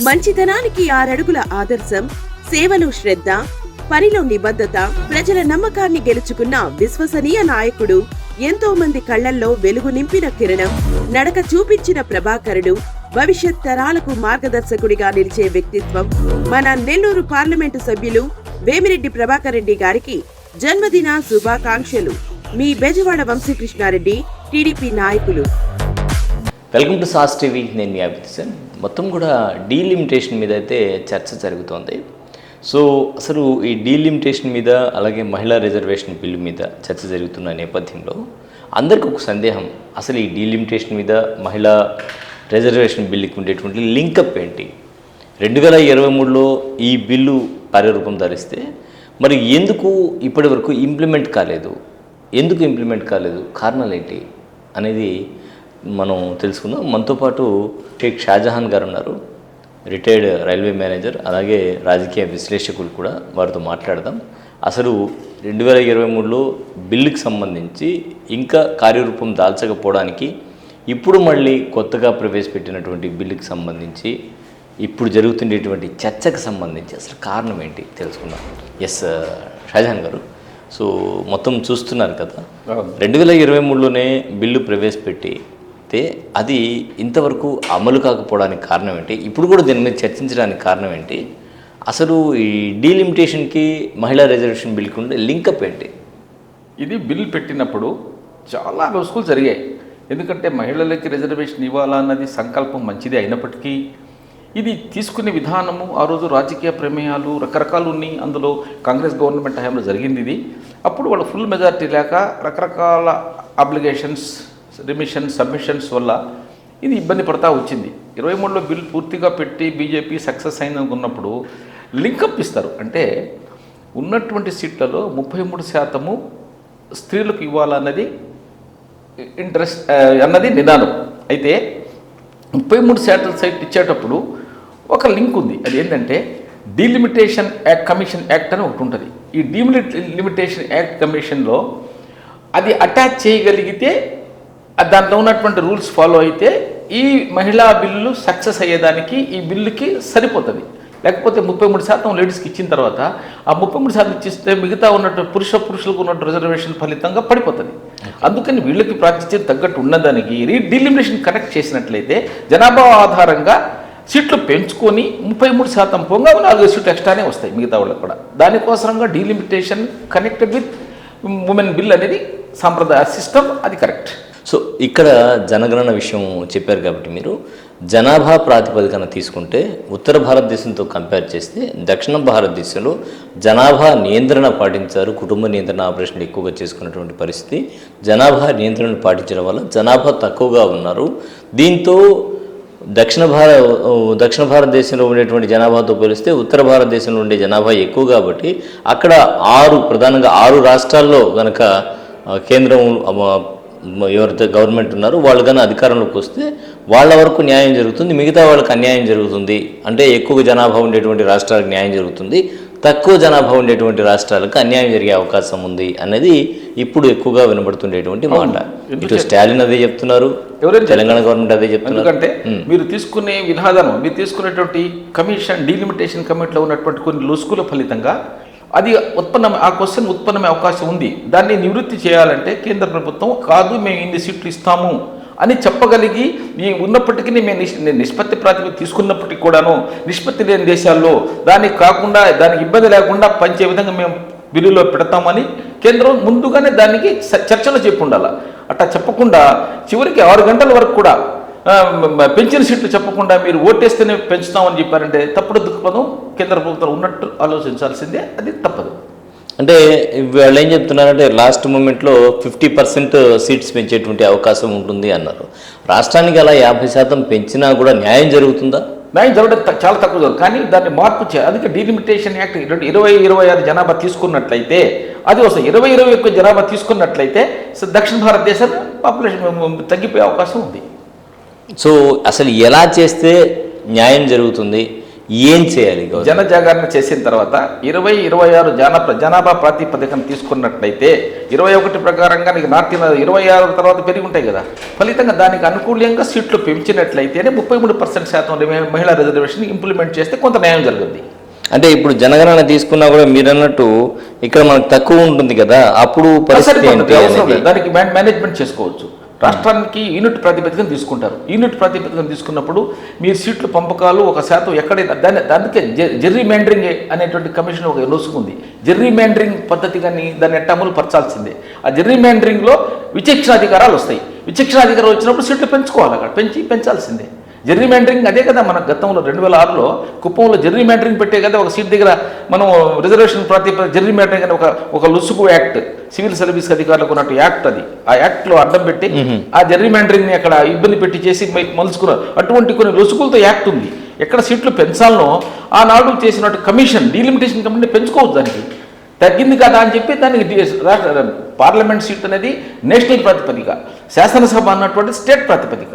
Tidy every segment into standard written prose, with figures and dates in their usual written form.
మంచితనానికి 6 అడుగుల ఆదర్శం, సేవలో శ్రద్ధ, పనిలో నిబద్ధత, ప్రజల నమ్మకాన్ని గెలుచుకున్న విశ్వసనీయ నాయకుడు, ఎంతో మంది కళ్లల్లో వెలుగు నింపిన కిరణం, నడక చూపించిన ప్రభాకరుడు, భవిష్యత్ తరాలకు మార్గదర్శకుడిగా నిలిచే వ్యక్తిత్వం మన నెల్లూరు పార్లమెంటు సభ్యులు వేమిరెడ్డి ప్రభాకర్ రెడ్డి గారికి జన్మదిన శుభాకాంక్షలు. మీ బెజవాడ వంశీకృష్ణారెడ్డి, టీడీపీ నాయకులు. Welcome to sauce TV. నేను మీ అభిజిత్. మొత్తం కూడా డీలిమిటేషన్ మీద అయితే చర్చ జరుగుతోంది. సో అసలు ఈ డీలిమిటేషన్ మీద, అలాగే మహిళా రిజర్వేషన్ బిల్లు మీద చర్చ జరుగుతున్న నేపథ్యంలో అందరికీ ఒక సందేహం, అసలు ఈ డీలిమిటేషన్ మీద మహిళా రిజర్వేషన్ బిల్లుకి ఉండేటువంటి లింకప్ ఏంటి? 2023లో ఈ బిల్లు కార్యరూపం ధరిస్తే మరి ఎందుకు ఇప్పటి వరకు ఇంప్లిమెంట్ కాలేదు? కారణాలు ఏంటి అనేది మనం తెలుసుకుందాం. మనతో పాటు షేక్ షాజహాన్ గారు ఉన్నారు, రిటైర్డ్ రైల్వే మేనేజర్, అలాగే రాజకీయ విశ్లేషకులు కూడా. వారితో మాట్లాడదాం. అసలు 2023లో బిల్లుకి సంబంధించి ఇంకా కార్యరూపం దాల్చకపోవడానికి, ఇప్పుడు మళ్ళీ కొత్తగా ప్రవేశపెట్టినటువంటి బిల్లుకి సంబంధించి, ఇప్పుడు జరుగుతుండేటువంటి చర్చకు సంబంధించి అసలు కారణం ఏంటి తెలుసుకుందాం. ఎస్ షాజహాన్ గారు, సో మొత్తం చూస్తున్నారు కదా, 2023లోనే బిల్లు ప్రవేశపెట్టి అది ఇంతవరకు అమలు కాకపోవడానికి కారణం ఏంటి? ఇప్పుడు కూడా దీని మీద చర్చించడానికి కారణం ఏంటి? అసలు ఈ డీలిమిటేషన్కి మహిళా రిజర్వేషన్ బిల్కి ఉండే లింకప్ ఏంటి? ఇది బిల్ పెట్టినప్పుడు చాలా లొసుగులు జరిగాయి. ఎందుకంటే మహిళలకి రిజర్వేషన్ ఇవ్వాలన్నది సంకల్పం మంచిదే అయినప్పటికీ ఇది తీసుకునే విధానము, ఆ రోజు రాజకీయ ప్రమేయాలు రకరకాలు ఉన్నాయి. అందులో కాంగ్రెస్ గవర్నమెంట్ హయాంలో జరిగింది ఇది. అప్పుడు వాళ్ళ ఫుల్ మెజారిటీ లేక రకరకాల అబ్లిగేషన్స్, రిమిషన్స్, సబ్మిషన్స్ వల్ల ఇది ఇబ్బంది పడతా వచ్చింది. 23లో బిల్ పూర్తిగా పెట్టి బీజేపీ సక్సెస్ అయిందనుకున్నప్పుడు లింకప్ ఇస్తారు. అంటే ఉన్నటువంటి సీట్లలో 33% స్త్రీలకు ఇవ్వాలన్నది ఇంట్రెస్ట్ అన్నది నిదానం. అయితే 33% సీట్ ఇచ్చేటప్పుడు ఒక లింక్ ఉంది. అది ఏంటంటే డీలిమిటేషన్ యాక్ట్ కమిషన్ యాక్ట్ అని ఒకటి ఉంటుంది. ఈ డీలిమిటేషన్ యాక్ట్ కమిషన్లో అది అటాచ్ చేయగలిగితే, దాంట్లో ఉన్నటువంటి రూల్స్ ఫాలో అయితే ఈ మహిళా బిల్లు సక్సెస్ అయ్యేదానికి ఈ బిల్లుకి సరిపోతుంది. లేకపోతే 33% లేడీస్కి ఇచ్చిన తర్వాత ఆ 33% ఇచ్చిస్తే మిగతా ఉన్నట్టు పురుషులకు ఉన్నట్టు రిజర్వేషన్ ఫలితంగా పడిపోతుంది. అందుకని వీళ్ళకి ప్రాతినిధ్యం తగ్గట్టు ఉన్నదానికి డీలిమిటేషన్ కనెక్ట్ చేసినట్లయితే జనాభా ఆధారంగా సీట్లు పెంచుకొని 33% పోగా 4 సీట్లు ఎక్స్ట్రానే వస్తాయి మిగతా వాళ్ళకి కూడా. దానికోసంగా delimitation connected with women bill అనేది సాంప్రదాయ సిస్టమ్, అది కరెక్ట్. సో ఇక్కడ జనగణన విషయం చెప్పారు కాబట్టి, మీరు జనాభా ప్రాతిపదికన తీసుకుంటే ఉత్తర భారతదేశంతో కంపేర్ చేస్తే దక్షిణ భారతదేశంలో జనాభా నియంత్రణ పాటించారు. కుటుంబ నియంత్రణ ఆపరేషన్లు ఎక్కువగా చేసుకున్నటువంటి పరిస్థితి. జనాభా నియంత్రణను పాటించడం వల్ల జనాభా తక్కువగా ఉన్నారు. దీంతో దక్షిణ భారతదేశంలో ఉండేటువంటి జనాభాతో పోలిస్తే ఉత్తర భారతదేశంలో ఉండే జనాభా ఎక్కువ కాబట్టి అక్కడ ప్రధానంగా 6 రాష్ట్రాల్లో కనుక కేంద్రం ఎవరైతే గవర్నమెంట్ ఉన్నారో వాళ్ళు కానీ అధికారంలోకి వస్తే వాళ్ళ వరకు న్యాయం జరుగుతుంది, మిగతా వాళ్ళకి అన్యాయం జరుగుతుంది. అంటే ఎక్కువ జనాభా ఉండేటువంటి రాష్ట్రాలకు న్యాయం జరుగుతుంది, తక్కువ జనాభా ఉండేటువంటి రాష్ట్రాలకు అన్యాయం జరిగే అవకాశం ఉంది అనేది ఇప్పుడు ఎక్కువగా వినబడుతుండేటువంటి మాట. ఇటు స్టాలిన్ అదే చెప్తున్నారు, తెలంగాణ గవర్నమెంట్ అదే చెప్తున్నారు. ఎందుకంటే మీరు తీసుకునే విధానం, మీరు తీసుకునేటువంటి కమిషన్, డీలిమిటేషన్ కమిటీలో ఉన్నటువంటి కొన్ని లొసుగుల ఫలితంగా అది ఆ క్వశ్చన్ ఉత్పన్నమే అవకాశం ఉంది. దాన్ని నివృత్తి చేయాలంటే కేంద్ర ప్రభుత్వం కాదు మేము ఇన్ని సీట్లు ఇస్తాము అని చెప్పగలిగి ఉన్నప్పటికీ మేము నిష్పత్తి ప్రాతిపదిక తీసుకున్నప్పటికీ కూడాను నిష్పత్తి లేని దేశాల్లో దానికి కాకుండా, దానికి ఇబ్బంది లేకుండా పంచే విధంగా మేము బిల్లులో పెడతామని కేంద్రం ముందుగానే దానికి చర్చలో చెప్పి ఉండాలి. అట్లా చెప్పకుండా చివరికి 6 గంటల వరకు కూడా పెంచిన సీట్లు చెప్పకుండా మీరు ఓటేస్తేనే పెంచుతామని చెప్పారంటే తప్పుడు దృక్పథం కేంద్ర ప్రభుత్వం ఉన్నట్టు ఆలోచించాల్సిందే, అది తప్పదు. అంటే వాళ్ళు ఏం చెప్తున్నారంటే లాస్ట్ మూమెంట్లో 50% సీట్స్ పెంచేటువంటి అవకాశం ఉంటుంది అన్నారు. రాష్ట్రానికి అలా 50% పెంచినా కూడా న్యాయం జరుగుతుందా? న్యాయం జరగడం చాలా తక్కువ జరుగుతుంది. కానీ దాన్ని మార్పు చేయాలి. అందుకే డీలిమిటేషన్ యాక్ట్ 20-26 జనాభా తీసుకున్నట్లయితే అది వస్తుంది. 20-21 జనాభా తీసుకున్నట్లయితే దక్షిణ భారతదేశం పాపులేషన్ తగ్గిపోయే అవకాశం ఉంది. సో అసలు ఎలా చేస్తే న్యాయం జరుగుతుంది? ఏం చేయాలి గవర్నమెంట్? జనజాగరణ చేసిన తర్వాత 20-26 జనాభా ప్రాతిపదికన తీసుకున్నట్లయితే 21 ప్రకారంగా నీకు నాటి 26 తర్వాత పెరిగి ఉంటాయి కదా, ఫలితంగా దానికి అనుకూలంగా సీట్లు పెంచినట్లయితేనే 33% మహిళా రిజర్వేషన్ ఇంప్లిమెంట్ చేస్తే కొంత న్యాయం జరుగుతుంది. అంటే ఇప్పుడు జనగణన తీసుకున్నా కూడా మీరు అన్నట్టు ఇక్కడ మనకు తక్కువ ఉంటుంది కదా, అప్పుడు పరిస్థితి ఏంటి అనేది? దానికి మేనేజ్మెంట్ చేసుకోవచ్చు. రాష్ట్రానికి యూనిట్ ప్రాతిపదికన తీసుకుంటారు. యూనిట్ ప్రాతిపదికన తీసుకున్నప్పుడు మీరు సీట్లు పంపకాలు 1% ఎక్కడైనా దానికి జెర్రీ మ్యాండరింగ్ అనేటువంటి కమిషన్ ఒక లొసుగుంది. జెర్రీ మ్యాండరింగ్ పద్ధతి కానీ దాన్ని ఎట్ట అమలు పరచాల్సిందే. ఆ జెర్రీ మ్యాండరింగ్లో విచక్షణాధికారాలు వస్తాయి. విచక్షణాధికారాలు వచ్చినప్పుడు సీట్లు పెంచుకోవాలి, అక్కడ పెంచాల్సిందే. జెర్రీ మ్యాండరింగ్ అదే కదా మన గతంలో 2006లో కుప్పంలో జెర్రీ మ్యాండరింగ్ పెట్టే కదా, ఒక సీట్ దగ్గర మనం రిజర్వేషన్ జెర్రీ మ్యాండరింగ్ అని ఒక లుసుగు యాక్ట్, సివిల్ సర్వీస్ అధికారులకు ఉన్నట్టు యాక్ట్ అది. ఆ యాక్ట్లో అడ్డం పెట్టి ఆ జెర్రీ మ్యాండరింగ్ని అక్కడ ఇబ్బంది పెట్టి చేసి మలుచుకున్నారు. అటువంటి కొన్ని లుసుగులతో యాక్ట్ ఉంది. ఎక్కడ సీట్లు పెంచాలనో ఆనాడు చేసినట్టు కమిషన్ డీలిమిటేషన్ కమిషన్ పెంచుకోవచ్చు. దానికి తగ్గింది కదా అని చెప్పి దానికి పార్లమెంట్ సీట్ అనేది నేషనల్ ప్రాతిపదిక, శాసనసభ అన్నటువంటి స్టేట్ ప్రాతిపదిక,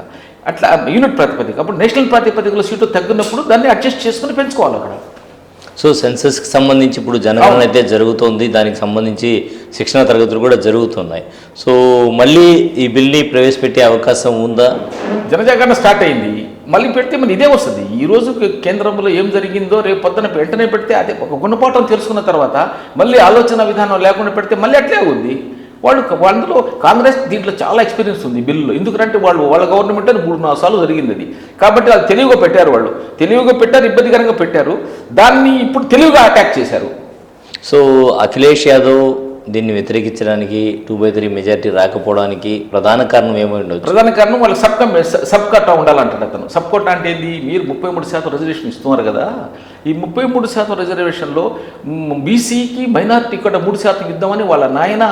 అట్లా యూనిట్ ప్రాతిపదిక. అప్పుడు నేషనల్ ప్రాతిపదికలో సీట్లు తగ్గినప్పుడు దాన్ని అడ్జస్ట్ చేసుకుని పెంచుకోవాలి అక్కడ. సో సెన్సస్కి సంబంధించి ఇప్పుడు జనగణన అయితే జరుగుతోంది, దానికి సంబంధించి శిక్షణ తరగతులు కూడా జరుగుతున్నాయి. సో మళ్ళీ ఈ బిల్ని ప్రవేశపెట్టే అవకాశం ఉందా? జనజాగరణ స్టార్ట్ అయింది, మళ్ళీ పెడితే మన ఇదే వస్తుంది. ఈ రోజు కేంద్రంలో ఏం జరిగిందో రేపు పొద్దున వెంటనే పెడితే అదే ఒక గుణపాఠం తెలుసుకున్న తర్వాత మళ్ళీ ఆలోచన విధానం లేకుండా పెడితే మళ్ళీ అట్లే ఉంది. అందులో కాంగ్రెస్ దీంట్లో చాలా ఎక్స్పీరియన్స్ ఉంది బిల్లులో. ఎందుకంటే వాళ్ళ గవర్నమెంట్ అని 3-4 సార్లు జరిగింది అది. కాబట్టి వాళ్ళు తెలివిగా పెట్టారు, ఇబ్బందికరంగా పెట్టారు. దాన్ని ఇప్పుడు తెలివిగా అటాక్ చేశారు. సో అఖిలేష్ యాదవ్ దీన్ని వ్యతిరేకించడానికి 2/3 మెజారిటీ రాకపోవడానికి ప్రధాన కారణం ఏమై ఉండొచ్చు? ప్రధాన కారణం వాళ్ళకి సబ్ కోటా ఉండాలంటాడు అతను. సబ్ కోటా అంటే ఏంది? మీరు 33% రిజర్వేషన్ ఇస్తున్నారు కదా, ఈ 33% రిజర్వేషన్లో బీసీకి మైనారిటీ కూడా 3% ఇద్దామని వాళ్ళ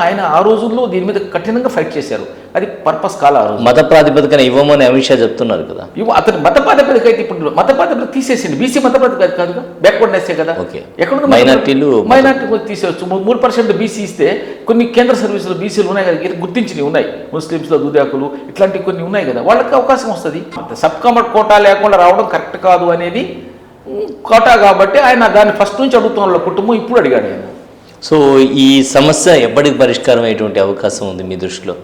ఆయన ఆ రోజుల్లో దీని మీద కఠినంగా ఫైట్ చేశారు. అది పర్పస్ కాల. ఆ రోజు మత ప్రాతిపదికన ఇవ్వమని అమిత్ షా చెప్తున్నారు కదా. అతను మత ప్రాతిపదిక అయితే ఇప్పుడు మత ప్రాతిపదిక తీసేసింది. బీసీ మత ప్రాతిపదిక కాదుగా, బ్యాక్వర్డ్నెస్సే కదా. ఎక్కడ మైనారిటీ తీసేవచ్చు. 3% బీసీ ఇస్తే కొన్ని కేంద్ర సర్వీసులు బీసీలు ఉన్నాయి కదా, గుర్తించినవి ఉన్నాయి. ముస్లింస్లో దుదాకులు ఇట్లాంటివి కొన్ని ఉన్నాయి కదా, వాళ్ళకి అవకాశం వస్తుంది. సబ్ కోటా లేకుండా రావడం కరెక్ట్ కాదు అనేది కోటా కాబట్టి ఆయన దాన్ని ఫస్ట్ నుంచి అడుగుతున్న కుటుంబం ఇప్పుడు అడిగాడు ఆయన. సో ఈ సమస్య ఎప్పటికి పరిష్కారం అయ్యేటువంటి అవకాశం ఉంది మీ దృష్టిలో?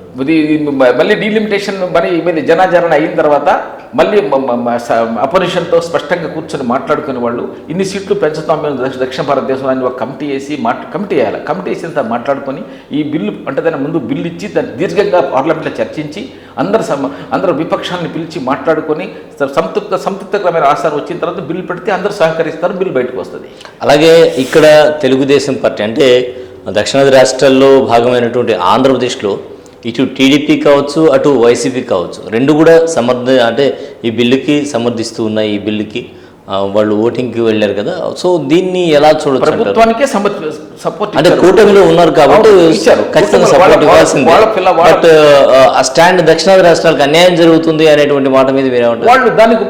మళ్ళీ డీలిమిటేషన్ మరి జనాచరణ అయిన తర్వాత మళ్ళీ అపోజిషన్తో స్పష్టంగా కూర్చొని మాట్లాడుకునే వాళ్ళు ఇన్ని సీట్లు పెంచుతాం మేము దక్షిణ భారతదేశంలో ఒక కమిటీ వేసి కమిటీ వేయాలి. కమిటీ వేసిన మాట్లాడుకొని ఈ బిల్లు అంటే దాని ముందు బిల్లు ఇచ్చి దాన్ని దీర్ఘంగా పార్లమెంట్లో చర్చించి అందరూ విపక్షాలను పిలిచి మాట్లాడుకొని సంతృప్తికరమైన ఆశాలు వచ్చిన తర్వాత బిల్లు పెడితే అందరూ సహకరిస్తారు, బిల్లు బయటకు వస్తుంది. అలాగే ఇక్కడ తెలుగుదేశం పార్టీ అంటే దక్షిణాది రాష్ట్రాల్లో భాగమైనటువంటి ఆంధ్రప్రదేశ్లో ఇటు టీడీపీ కావచ్చు అటు వైసీపీ కావచ్చు రెండు కూడా అంటే ఈ బిల్లుకి సమర్థిస్తూ ఉన్నాయి. ఈ బిల్లుకి వాళ్ళు ఓటింగ్కి వెళ్ళారు కదా. సో దీన్ని ఎలా చూడొచ్చు? ప్రభుత్వానికే సపోర్ట్ అంటే కూటమిలో ఉన్నారు కాబట్టి ఖచ్చితంగా సపోర్ట్ ఇవ్వాల్సిందే. బట్ ఆ స్టాండ్ దక్షిణాది రాష్ట్రాలకు అన్యాయం జరుగుతుంది అనేటువంటి మాట మీద వాళ్ళు దానికి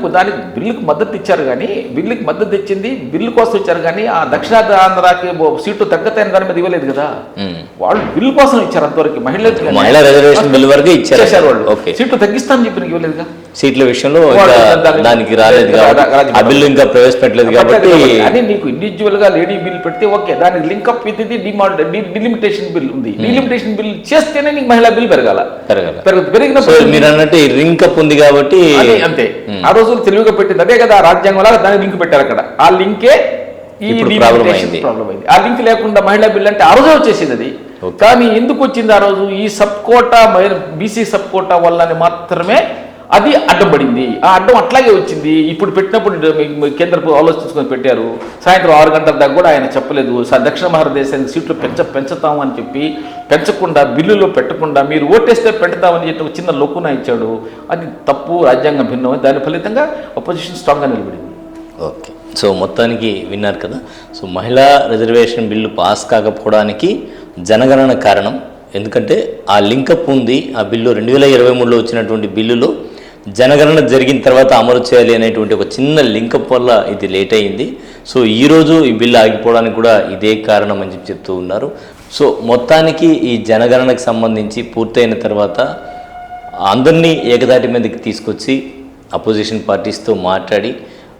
బిల్లుకి మద్దతు ఇచ్చారు. కానీ బిల్లుకి మద్దతు ఇచ్చింది బిల్లు కోసం ఇచ్చారు, కానీ ఆ దక్షిణాది ఆంధ్రాకి సీట్లు తగ్గతాయని దాని మీద ఇవ్వలేదు కదా. వాళ్ళు బిల్లు కోసం ఇచ్చారు అంతవరకు. మహిళా రిజర్వేషన్ బిల్ వరకు ఇచ్చారు వాళ్ళు. సీట్లు తగ్గిస్తామని చెప్పి ఇవ్వలేదుగా. సీట్ల విషయంలో దానికి రాలేదు కాబట్టి ఆ బిల్లు ఇంకా ప్రవేశపెట్టలేదు కాబట్టి అని నీకు ఇండివిజువల్ గా లేడీ బిల్ పెడితే ఓకే, దానికి లింకప్ విత్ డిలిమిటేషన్ బిల్ ఉంది. డిలిమిటేషన్ బిల్ చేస్తేనే నీకు మహిళా బిల్ పెరిగినప్పుడు మీరు అన్నట్టు లింకప్ ఉంది కాబట్టి అంతే. ఆ రోజులు తెలివిగా పెట్టింది అదే కదా, రాజ్యాంగం లాగా దానికి లింక్ పెట్టారు అక్కడ. ఆ లింకే ఈ ప్రాబ్లం అయింది. ఆ లింక్ లేకుండా మహిళా బిల్ అంటే ఆ రోజే వచ్చేసింది అది. కానీ ఎందుకు వచ్చింది ఆ రోజు? ఈ sub quota BC sub quota వల్ల మాత్రమే అది అడ్డం పడింది. ఆ అడ్డం అట్లాగే వచ్చింది. ఇప్పుడు పెట్టినప్పుడు కేంద్ర ఆలోచించుకొని పెట్టారు. సాయంత్రం 6 గంటల దాకా కూడా ఆయన చెప్పలేదు దక్షిణ భారతదేశానికి సీట్లు పెంచుతాము అని చెప్పి పెంచకుండా బిల్లులో పెట్టకుండా మీరు ఓటేస్తే పెడతామని చెప్పి ఒక చిన్న లొక్కున ఇచ్చాడు. అది తప్పు, రాజ్యాంగం భిన్నం. దాని ఫలితంగా అపోజిషన్ స్ట్రాంగ్గా నిలబడింది. ఓకే, సో మొత్తానికి విన్నారు కదా. సో మహిళా రిజర్వేషన్ బిల్లు పాస్ కాకపోవడానికి జనగణన కారణం. ఎందుకంటే ఆ లింకప్ ఉంది. ఆ బిల్లు 2023లో వచ్చినటువంటి బిల్లులో జనగణన జరిగిన తర్వాత అమలు చేయాలి అనేటువంటి ఒక చిన్న లింకప్ వల్ల ఇది లేట్ అయింది. సో ఈరోజు ఈ బిల్లు ఆగిపోవడానికి కూడా ఇదే కారణం అని చెప్తూ ఉన్నారు. సో మొత్తానికి ఈ జనగణనకు సంబంధించి పూర్తయిన తర్వాత అందరినీ ఏకదాటి మీదకి తీసుకొచ్చి అపోజిషన్ పార్టీస్తో మాట్లాడి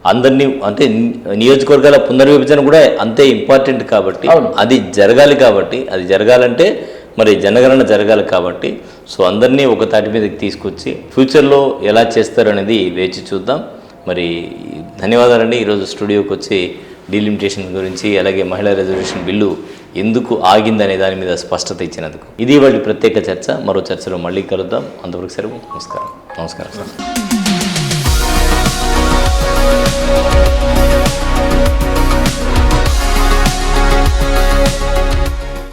అందరినీ అంటే నియోజకవర్గాల పునర్విభజన కూడా అంతే ఇంపార్టెంట్ కాబట్టి అది జరగాలి కాబట్టి అది జరగాలంటే మరి జనగణన జరగాలి కాబట్టి సో అందరినీ ఒక తాటి మీదకి తీసుకొచ్చి ఫ్యూచర్లో ఎలా చేస్తారు అనేది వేచి చూద్దాం. మరి ధన్యవాదాలండి. ఈరోజు స్టూడియోకి వచ్చి డీలిమిటేషన్ గురించి అలాగే మహిళా రిజర్వేషన్ బిల్లు ఎందుకు ఆగిందనే దాని మీద స్పష్టత ఇచ్చినందుకు. ఇది వాళ్ళ ప్రత్యేక చర్చ. మరో చర్చలో మళ్ళీ కలుద్దాం. అంతవరకు సెలవు. నమస్కారం సార్.